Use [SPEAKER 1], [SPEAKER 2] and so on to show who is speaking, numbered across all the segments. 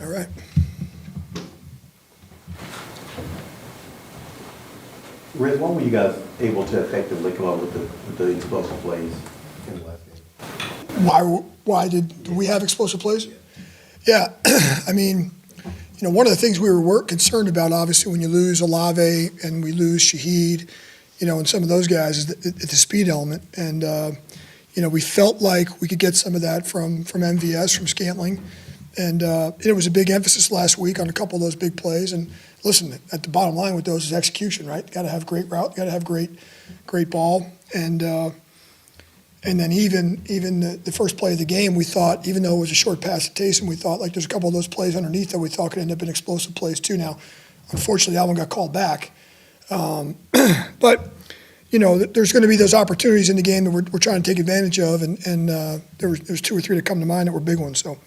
[SPEAKER 1] All right.
[SPEAKER 2] Riz, when were you guys able to effectively come up with the explosive plays in the last game?
[SPEAKER 1] Why did we have explosive plays? Yeah, I mean, one of the things we were concerned about, obviously, when you lose Olave and we lose Shaheed, and some of those guys, is the speed element. And, we felt like we could get some of that from MVS, from Scantling. And it was a big emphasis last week on a couple of those big plays. And listen, at the bottom line with those is execution, right? Got to have great route, got to have great ball. And then even the first play of the game, we thought, even though it was a short pass to Taysom, we thought like there's a couple of those plays underneath that we thought could end up in explosive plays too. Now, unfortunately, that one got called back. But there's going to be those opportunities in the game that we're trying to take advantage of, and there's two or three that come to mind that were big ones. So,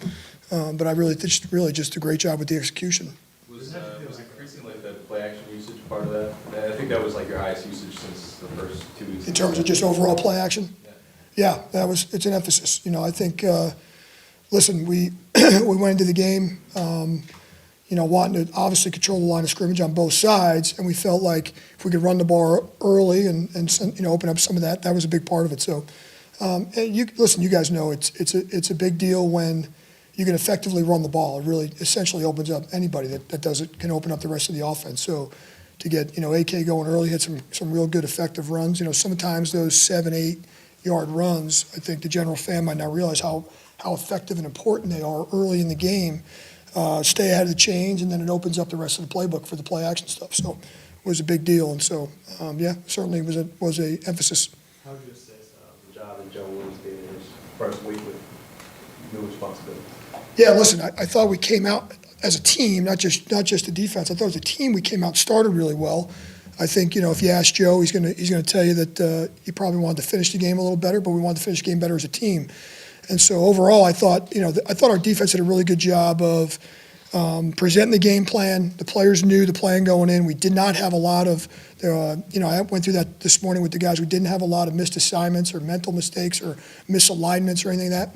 [SPEAKER 1] but I really just a great job with the execution.
[SPEAKER 3] Was increasing like the play action usage part of that? I think that was like your highest usage since the first 2 weeks.
[SPEAKER 1] In terms of just overall play action? Yeah, it's an emphasis. I think, listen, we went into the game, wanting to obviously control the line of scrimmage on both sides, and we felt like if we could run the ball early and open up some of that, that was a big part of it. So, you guys know it's a big deal when you can effectively run the ball. It really essentially opens up anybody that does it, can open up the rest of the offense. So to get, AK going early, hit some real good effective runs. Sometimes those 7-8 yard runs, I think the general fan might not realize how effective and important they are early in the game. Stay ahead of the chains, and then it opens up the rest of the playbook for the play action stuff. So it was a big deal, and so certainly was a emphasis.
[SPEAKER 3] How would you assess the job that Joe Williams did in his first week with new responsibility?
[SPEAKER 1] Yeah, listen, I thought we came out as a team, not just the defense. I thought as a team we came out and started really well. I think, if you ask Joe, he's going to tell you that he probably wanted to finish the game a little better, but we wanted to finish the game better as a team. And so overall, I thought our defense did a really good job of presenting the game plan. The players knew the plan going in. We did not have a lot of, I went through that this morning with the guys. We didn't have a lot of missed assignments or mental mistakes or misalignments or anything like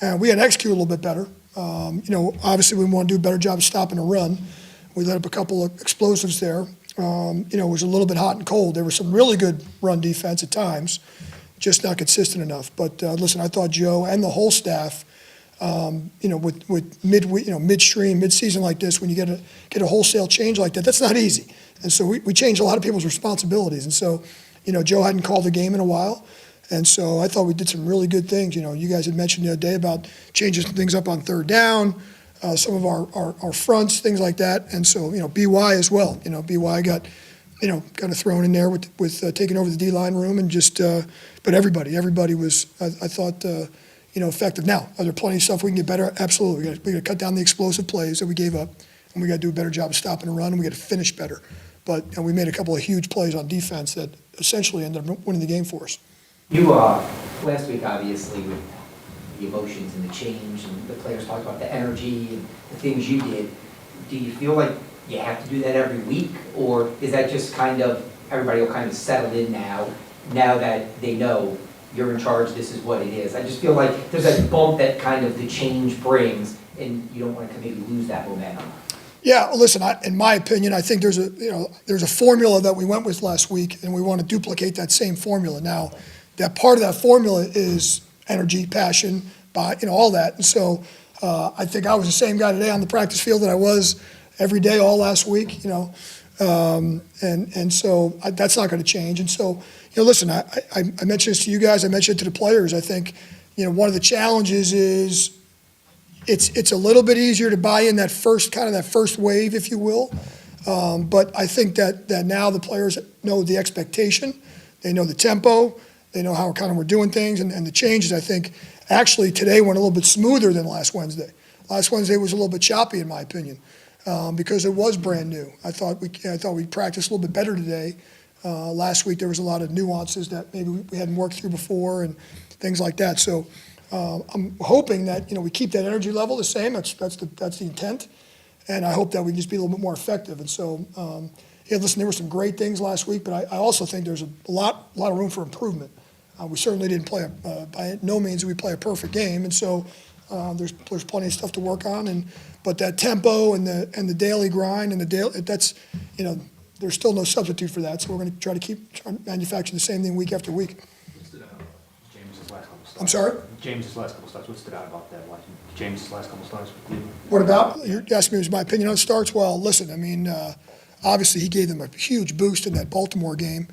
[SPEAKER 1] that. We had to execute a little bit better. Obviously we want to do a better job of stopping the run. We let up a couple of explosives there. It was a little bit hot and cold. There was some really good run defense at times, just not consistent enough. But listen, I thought Joe and the whole staff, with midstream, mid-season like this, when you get a wholesale change like that, that's not easy. And so we changed a lot of people's responsibilities. And so, Joe hadn't called the game in a while. And so I thought we did some really good things. You guys had mentioned the other day about changing some things up on third down, some of our fronts, things like that. And so, BY as well. BY got kind of thrown in there with taking over the D-line room and just, but everybody was, I thought, effective. Now, are there plenty of stuff we can get better? Absolutely. We got to cut down the explosive plays that we gave up, and we got to do a better job of stopping the run, and we got to finish better. But we made a couple of huge plays on defense that essentially ended up winning the game for us.
[SPEAKER 4] You, last week, obviously, with the emotions and the change, and the players talked about the energy and the things you did, do you feel like you have to do that every week, or is that just kind of, everybody will kind of settle in now that they know you're in charge, this is what it is? I just feel like there's that bump that kind of the change brings, and you don't want to maybe lose that momentum.
[SPEAKER 1] Yeah, well, listen, in my opinion, I think there's a formula that we went with last week, and we want to duplicate that same formula. Now, that part of that formula is energy, passion, all that. And so I think I was the same guy today on the practice field that I was every day all last week, and so that's not going to change. And so, listen, I mentioned this to you guys. I mentioned it to the players. I think, one of the challenges is it's a little bit easier to buy in that first wave, if you will. But I think that now the players know the expectation, they know the tempo, they know how we're doing things, and the changes. I think actually today went a little bit smoother than last Wednesday. Last Wednesday was a little bit choppy, in my opinion, because it was brand new. I thought we practiced a little bit better today. Last week there was a lot of nuances that maybe we hadn't worked through before and things like that. So I'm hoping that we keep that energy level the same. That's the intent, and I hope that we can just be a little bit more effective. And so, listen, there were some great things last week, but I also think there's a lot of room for improvement. We certainly didn't play by no means did we play a perfect game, and so There's plenty of stuff to work on, but that tempo and the daily grind and that's, there's still no substitute for that. So we're going to try to manufacture the same thing week after week.
[SPEAKER 5] What stood out about Jameis' last couple starts?
[SPEAKER 1] I'm sorry?
[SPEAKER 5] Jameis' last couple starts. What stood out about that? Watching Jameis' last couple starts with you?
[SPEAKER 1] What about, you're asking me was my opinion on starts? Well, listen, I mean, obviously he gave them a huge boost in that Baltimore game.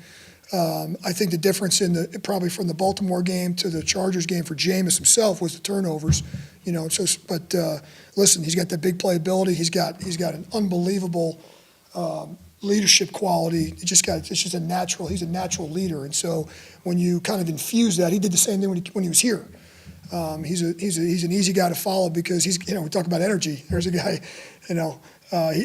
[SPEAKER 1] I think the difference probably from the Baltimore game to the Chargers game for Jameis himself was the turnovers, but listen, he's got that big playability. He's got an unbelievable leadership quality. It's just a natural, he's a natural leader. And so when you kind of infuse that, he did the same thing when he was here. He's an easy guy to follow because we talk about energy. There's a guy,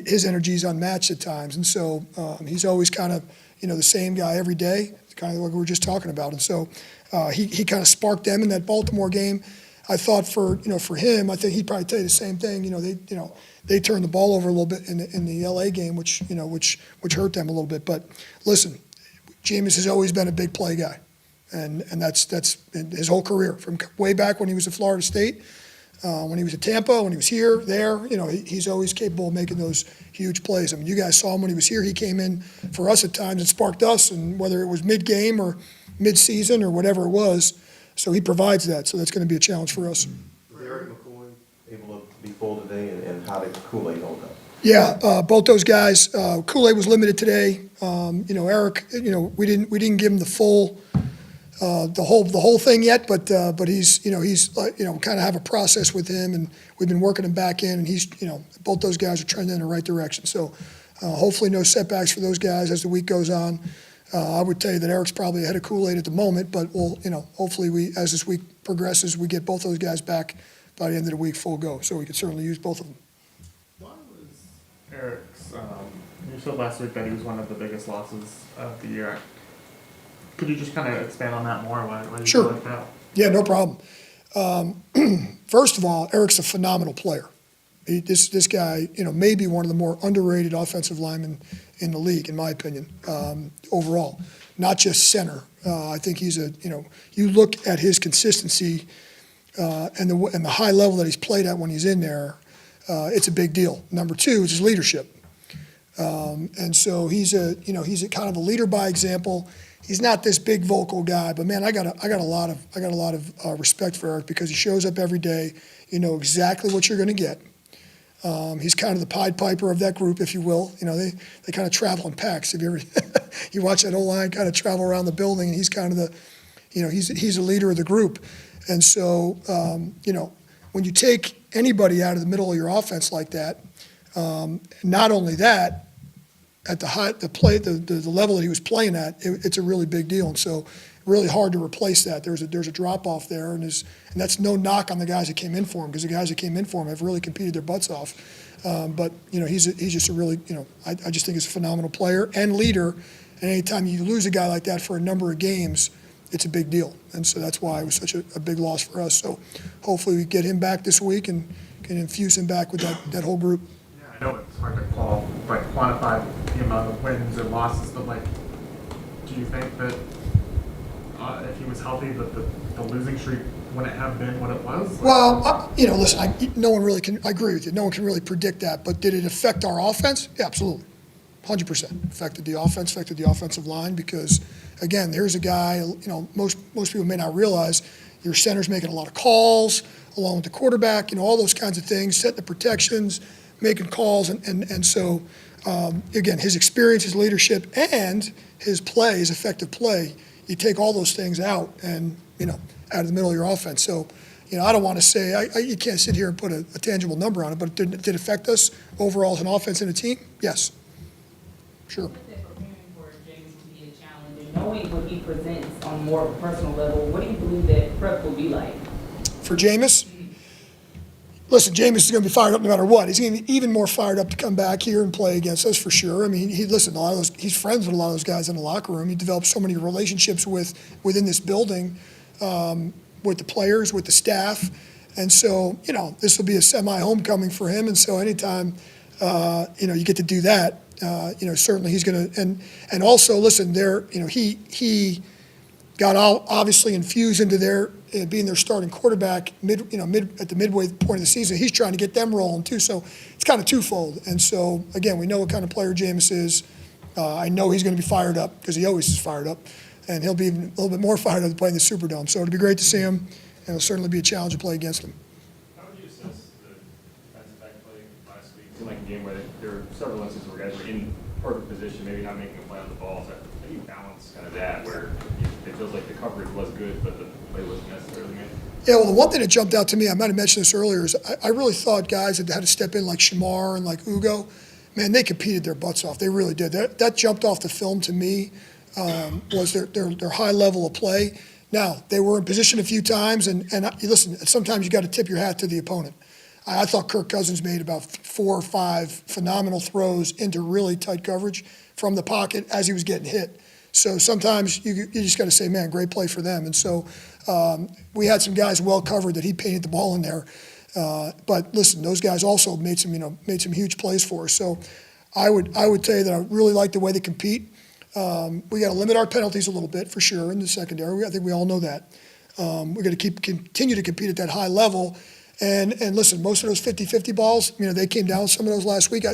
[SPEAKER 1] his energy is unmatched at times. And so he's always kind of, the same guy every day, kind of like we were just talking about. And so he kind of sparked them in that Baltimore game. I thought for him, I think he'd probably tell you the same thing. They turned the ball over a little bit in the LA game, which hurt them a little bit. But listen, Jameis has always been a big play guy. And that's his whole career, from way back when he was at Florida State, when he was at Tampa, when he was here, there. He's always capable of making those huge plays. I mean, you guys saw him when he was here. He came in for us at times and sparked us, and whether it was mid-game or mid-season or whatever it was. So he provides that. So that's going to be a challenge for us.
[SPEAKER 2] Was Erik McCoy able to be full today, and how did Kool-Aid hold up?
[SPEAKER 1] Yeah, both those guys. Kool-Aid was limited today. Erik, we didn't give him the full. The whole thing yet, but he's kind of have a process with him, and we've been working him back in, and he's both those guys are trending in the right direction. So hopefully no setbacks for those guys as the week goes on. I would tell you that Erik's probably ahead of Kool-Aid at the moment, but we'll hopefully as this week progresses, we get both those guys back by the end of the week full go. So we could certainly use both of them.
[SPEAKER 6] Why was Eric's? You said last week that he was one of the biggest losses of the year. Could you just kind of expand on that more? Why do you
[SPEAKER 1] Sure.
[SPEAKER 6] feel like that?
[SPEAKER 1] Yeah, no problem. First of all, Erik's a phenomenal player. This guy, may be one of the more underrated offensive linemen in the league, in my opinion, overall. Not just center. I think he's you look at his consistency and the high level that he's played at when he's in there, it's a big deal. Number two is his leadership. And so he's a kind of a leader by example. He's not this big vocal guy, but man, I got a lot of respect for Erik because he shows up every day. You know exactly what you're going to get. He's kind of the Pied Piper of that group, if you will. They kind of travel in packs. If you ever you watch that O-line kind of travel around the building, and he's kind of he's a leader of the group. And so when you take anybody out of the middle of your offense like that, not only that, at the level that he was playing at, it's a really big deal, and so really hard to replace that. There's a drop off there, and that's no knock on the guys that came in for him, because the guys that came in for him have really competed their butts off. But he's just a really I just think he's a phenomenal player and leader. And anytime you lose a guy like that for a number of games, it's a big deal, and so that's why it was such a big loss for us. So hopefully we get him back this week and can infuse him back with that whole group.
[SPEAKER 6] I know it's hard to quantify the amount of wins and losses, but do you think that if he was healthy, that the losing streak wouldn't have been what it was?
[SPEAKER 1] Well, listen, no one really can. I agree with you. No one can really predict that. But did it affect our offense? Yeah, absolutely, 100%. Affected the offense, affected the offensive line because, again, here's a guy. Most people may not realize your center's making a lot of calls along with the quarterback. All those kinds of things, setting the protections, making calls, and so again, his experience, his leadership, and his play, his effective play. You take all those things out, and out of the middle of your offense. So, I don't want to say you can't sit here and put a tangible number on it, but did it affect us overall as an offense and a team? Yes, sure.
[SPEAKER 7] With that preparing for James to be a challenge and knowing what he presents on more of a personal level, what do you believe that prep will be like?
[SPEAKER 1] For Jameis? Listen, Jameis is going to be fired up no matter what. He's going to be even more fired up to come back here and play against us for sure. I mean, he's friends with a lot of those guys in the locker room. He developed so many relationships within this building, with the players, with the staff, and so this will be a semi-homecoming for him. And so anytime you get to do that, certainly he's going to. And also, listen, he got all obviously infused into their being their starting quarterback at the midway point of the season. He's trying to get them rolling too, so it's kind of twofold. And so again, we know what kind of player Jameis is. I know he's going to be fired up because he always is fired up, and he'll be even a little bit more fired up to play in the Superdome. So it'll be great to see him, and it'll certainly be a challenge to play against him.
[SPEAKER 8] How would you assess the defensive back play last week? It seemed like a game where there were several instances where guys were in perfect position, maybe not making a play on the ball. So how do you balance kind of that where it feels like the coverage was good, but the play wasn't necessarily made?
[SPEAKER 1] Yeah, well, the one thing that jumped out to me, I might have mentioned this earlier, is I really thought guys that had to step in like Shamar and like Ugo, man, they competed their butts off. They really did. That jumped off the film to me was their high level of play. Now, they were in position a few times, and listen, sometimes you got to tip your hat to the opponent. I thought Kirk Cousins made about 4 or 5 phenomenal throws into really tight coverage from the pocket as he was getting hit. So sometimes you just got to say, man, great play for them. And so we had some guys well covered that he painted the ball in there. But listen, those guys also made some huge plays for us. So I would tell you that I really like the way they compete. We got to limit our penalties a little bit for sure in the secondary. I think we all know that. We're going to continue to compete at that high level. And listen, most of those 50-50 balls, they came down some of those last week.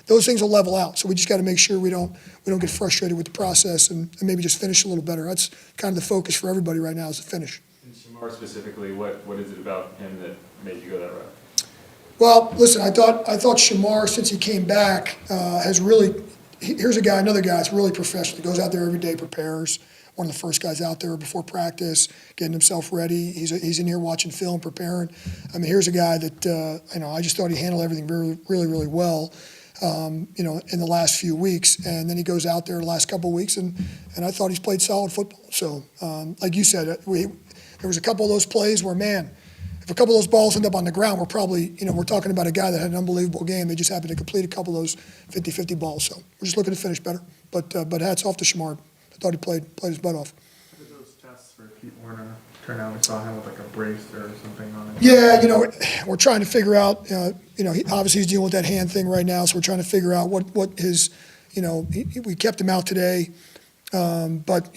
[SPEAKER 1] Those things will level out. So we just got to make sure we don't get frustrated with the process and maybe just finish a little better. That's kind of the focus for everybody right now is to finish.
[SPEAKER 8] And Shamar specifically, what is it about him that made you go that route?
[SPEAKER 1] Well, listen, I thought Shamar, since he came back, has really. Here's another guy that's really professional. He goes out there every day, prepares. One of the first guys out there before practice, getting himself ready. He's in here watching film, preparing. I mean, here's a guy that I just thought he handled everything really, really, really well. In the last few weeks, and then he goes out there the last couple of weeks, and I thought he's played solid football. So, like you said, there was a couple of those plays where, man, if a couple of those balls end up on the ground, we're probably, we're talking about a guy that had an unbelievable game. They just happened to complete a couple of those 50-50 balls. So we're just looking to finish better. But hats off to Shamar. I thought he played his butt off.
[SPEAKER 6] How did those tests for Pete Warner turn out? We saw him with like a brace or something on it.
[SPEAKER 1] Yeah, we're trying to figure out, obviously he's dealing with that hand thing right now, so we're trying to figure out what his, we kept him out today, but,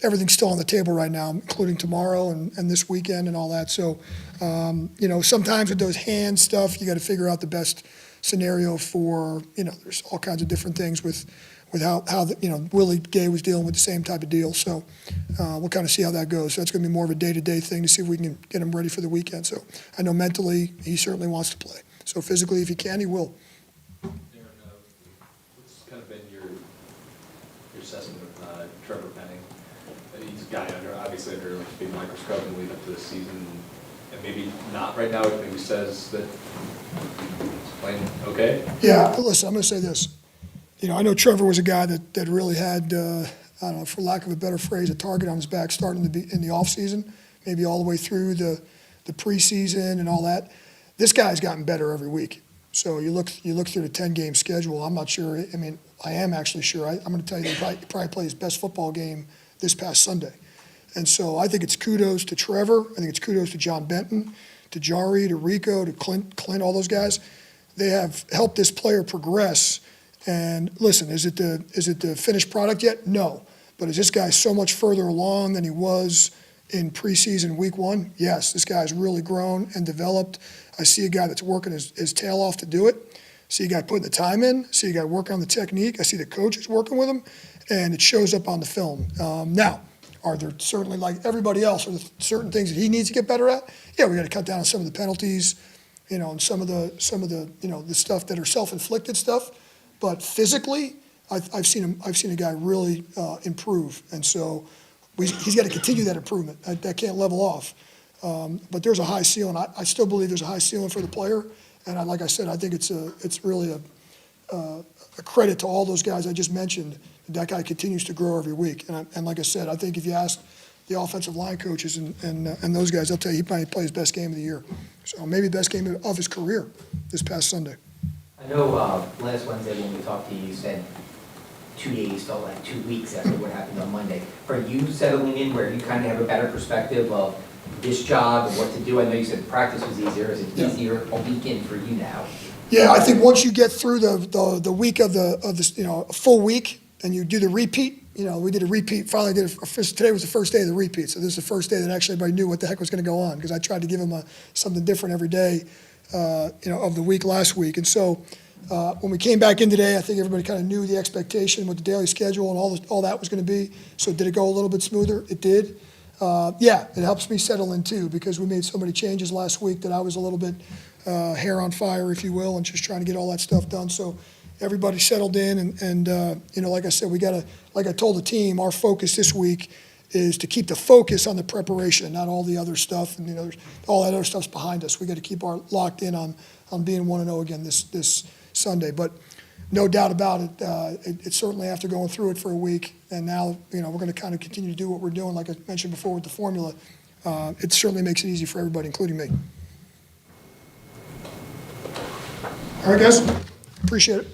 [SPEAKER 1] everything's still on the table right now, including tomorrow and this weekend and all that. So, sometimes with those hand stuff, you got to figure out the best scenario for, there's all kinds of different things with how Willie Gay was dealing with the same type of deal. So we'll kind of see how that goes. So that's going to be more of a day-to-day thing to see if we can get him ready for the weekend. So I know mentally he certainly wants to play. So physically, if he can, he will.
[SPEAKER 3] Darren, what's kind of been your assessment of Trevor Penning? He's a guy obviously under like a big microscope and lead up to this season, and maybe not right now. It maybe says that he's playing okay.
[SPEAKER 1] Yeah, listen, I'm going to say this. I know Trevor was a guy that really had, I don't know, for lack of a better phrase, a target on his back starting in the offseason, maybe all the way through the preseason and all that. This guy's gotten better every week. So you look through the 10-game schedule. I'm not sure. I mean, I am actually sure. I'm going to tell you that he probably played his best football game this past Sunday. And so I think it's kudos to Trevor. I think it's kudos to John Benton, to Jari, to Rico, to Clint, all those guys. They have helped this player progress. And listen, is it the finished product yet? No. But is this guy so much further along than he was in preseason week 1? Yes, this guy's really grown and developed. I see a guy that's working his tail off to do it. I see a guy putting the time in. I see a guy working on the technique. I see the coaches working with him, and it shows up on the film. Now, are there certainly, like everybody else, are there certain things that he needs to get better at? Yeah, we got to cut down on some of the penalties, and some of the the stuff that are self-inflicted stuff. But physically, I've seen a guy really improve, and so he's got to continue that improvement. That can't level off. But there's a high ceiling. I still believe there's a high ceiling for the player, and like I said, I think it's really a credit to all those guys I just mentioned. That guy continues to grow every week, and like I said, I think if you ask the offensive line coaches and those guys, they'll tell you he might play his best game of the year. So maybe the best game of his career this past Sunday.
[SPEAKER 4] I know last Wednesday when we talked to you, you said 2 days felt like 2 weeks after what happened on Monday. Are you settling in where you kind of have a better perspective of this job and what to do? I know you said practice was easier. Is it easier a weekend for you now?
[SPEAKER 1] Yeah, I think once you get through the week of the a full week and you do the repeat, we did a repeat, finally today was the first day of the repeat, so this is the first day that actually everybody knew what the heck was going to go on, because I tried to give them something different every day, of the week last week. And so when we came back in today, I think everybody kind of knew the expectation, what the daily schedule and all that was going to be. So did it go a little bit smoother? It did. Yeah, it helps me settle in too, because we made so many changes last week that I was a little bit hair on fire, if you will, and just trying to get all that stuff done. So everybody settled in, and like I said, like I told the team, our focus this week is to keep the focus on the preparation, not all the other stuff, and all that other stuff's behind us. We got to keep our locked in on being 1-0 again this Sunday. But no doubt about it, it's certainly after going through it for a week, and now we're going to kind of continue to do what we're doing, like I mentioned before with the formula. It certainly makes it easy for everybody, including me. All right, guys, appreciate it.